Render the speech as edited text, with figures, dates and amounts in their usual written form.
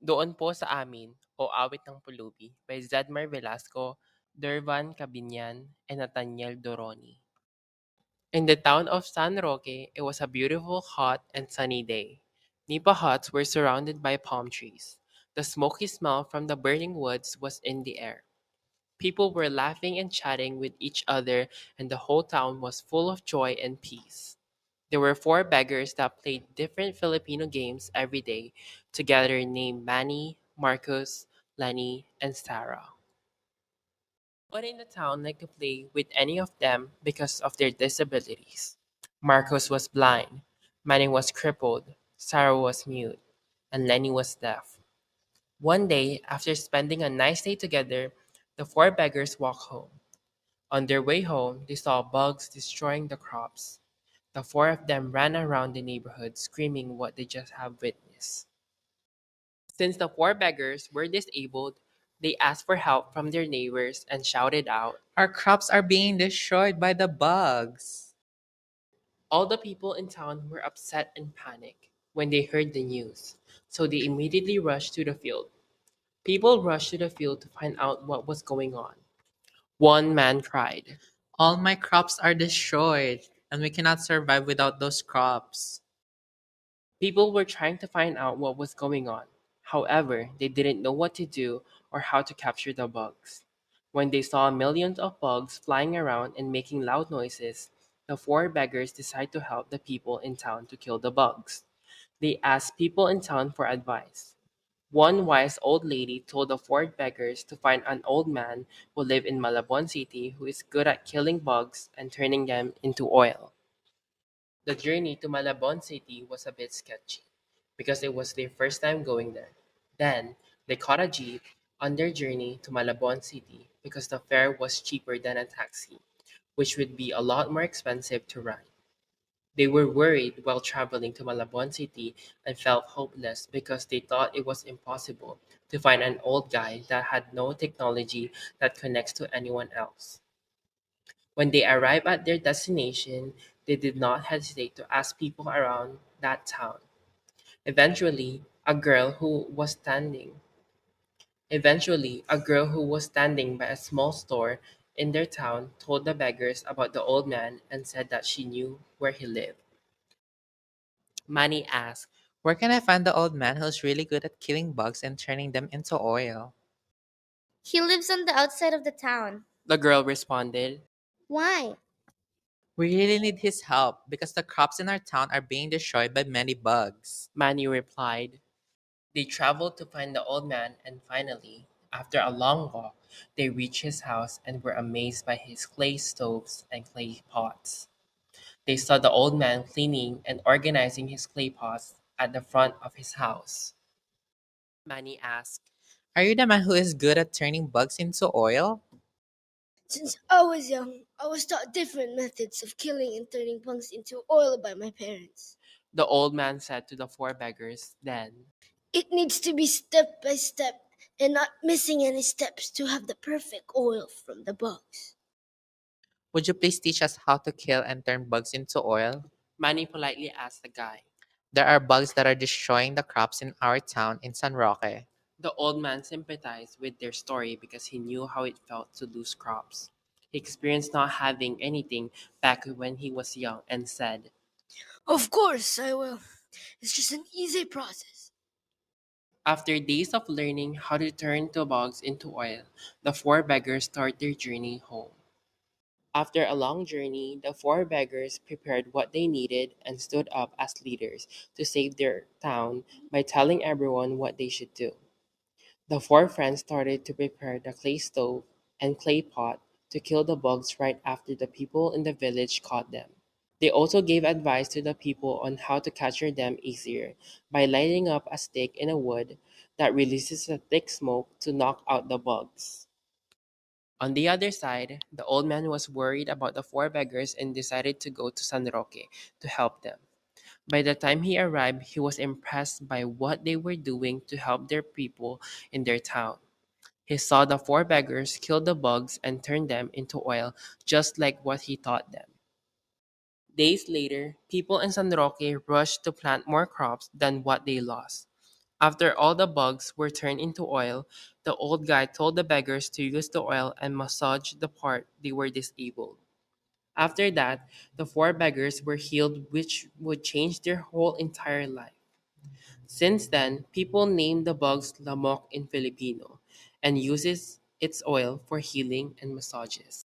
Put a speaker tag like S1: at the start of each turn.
S1: Doon po sa Amin o Awit ng Pulubi by Zhedmar Velasco, Dervan Cabinian, and Nathaniel Doroni. In the town of San Roque, it was a beautiful, hot, and sunny day. Nipa huts were surrounded by palm trees. The smoky smell from the burning woods was in the air. People were laughing and chatting with each other, and the whole town was full of joy and peace. There were four beggars that played different Filipino games every day, together named Manny, Marcos, Lenny, and Sarah. No one in the town liked to play with any of them because of their disabilities. Marcos was blind, Manny was crippled, Sarah was mute, and Lenny was deaf. One day, after spending a nice day together, the four beggars walked home. On their way home, they saw bugs destroying the crops. The four of them ran around the neighborhood screaming what they just have witnessed. Since the four beggars were disabled, they asked for help from their neighbors and shouted out.
S2: Our crops are being destroyed by the bugs.
S1: All the people in town were upset and panicked when they heard the news, so they immediately rushed to the field. People rushed to the field to find out what was going on. One man cried.
S2: All my crops are destroyed, and we cannot survive without those crops.
S1: People were trying to find out what was going on. However, they didn't know what to do or how to capture the bugs. When they saw millions of bugs flying around and making loud noises, the four beggars decided to help the people in town to kill the bugs. They asked people in town for advice. One wise old lady told the four beggars to find an old man who lived in Malabon City who is good at killing bugs and turning them into oil. The journey to Malabon City was a bit sketchy because it was their first time going there. Then, they caught a jeep on their journey to Malabon City because the fare was cheaper than a taxi, which would be a lot more expensive to ride. They were worried while traveling to Malabon City and felt hopeless because they thought it was impossible to find an old guy that had no technology that connects to anyone else. When they arrived at their destination, they did not hesitate to ask people around that town. Eventually, a girl who was standing Eventually, a girl who was standing by a small store in their town told the beggars about the old man and said that she knew where he lived. Manny asked.
S2: Where can I find the old man who's really good at killing bugs and turning them into oil?
S3: He lives on the outside of the town.
S1: The girl responded.
S3: Why?
S2: We really need his help because the crops in our town are being destroyed by many bugs.
S1: Manny replied. They traveled to find the old man and finally, after a long walk, they reached his house and were amazed by his clay stoves and clay pots. They saw the old man cleaning and organizing his clay pots at the front of his house. Manny asked.
S2: Are you the man who is good at turning bugs into oil?
S4: Since I was young, I was taught different methods of killing and turning punks into oil by my parents.
S1: The old man said to the four beggars then.
S4: It needs to be step by step and not missing any steps to have the perfect oil from the bugs.
S2: Would you please teach us how to kill and turn bugs into oil?
S1: Manny politely asked the guy.
S2: There are bugs that are destroying the crops in our town in San Roque.
S1: The old man sympathized with their story because he knew how it felt to lose crops. He experienced not having anything back when he was young and said,
S4: Of course, I will. It's just an easy process.
S1: after days of learning how to turn the bugs into oil, the four beggars started their journey home. After a long journey, the four beggars prepared what they needed and stood up as leaders to save their town by telling everyone what they should do. The four friends started to prepare the clay stove and clay pot to kill the bugs right after the people in the village caught them. They also gave advice to the people on how to capture them easier by lighting up a stick in a wood that releases a thick smoke to knock out the bugs. On the other side, the old man was worried about the four beggars and decided to go to San Roque to help them. By the time he arrived, he was impressed by what they were doing to help their people in their town. He saw the four beggars kill the bugs and turn them into oil just like what he taught them. Days later, people in San Roque rushed to plant more crops than what they lost. After all the bugs were turned into oil, the old guy told the beggars to use the oil and massage the part they were disabled. After that, the four beggars were healed, which would change their whole entire life. Since then, people name the bugs lamok in Filipino and uses its oil for healing and massages.